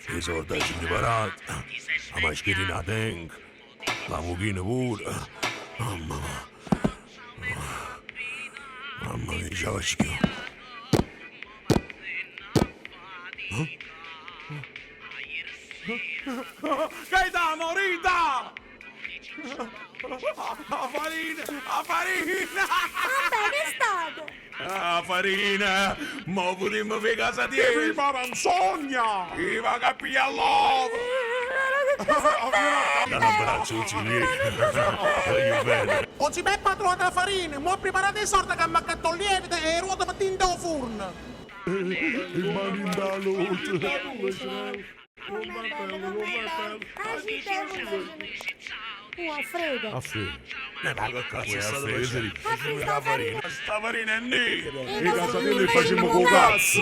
I soldi sono preparati, la mascherina la tengo, la mucchina pure. Mamma mia. Mamma mia, ciao schifo. Gaetano, Rita! La farina! La farina! Vabbè, che è stato? La farina! Ma potremmo fare casa di viva Ransogna! Viva Capiallovo! Dà un abbraccio, zio! Voglio bene! Oggi per patrone della farina, mo preparate i sordi che mi accatto il lievito e ruoto per tinta al forno. Il mani in da luce! Alfredo. Ma che cazzo è stato facendo? Sta farina. Sta farina è nera! E E casa mia facciamo con cazzo!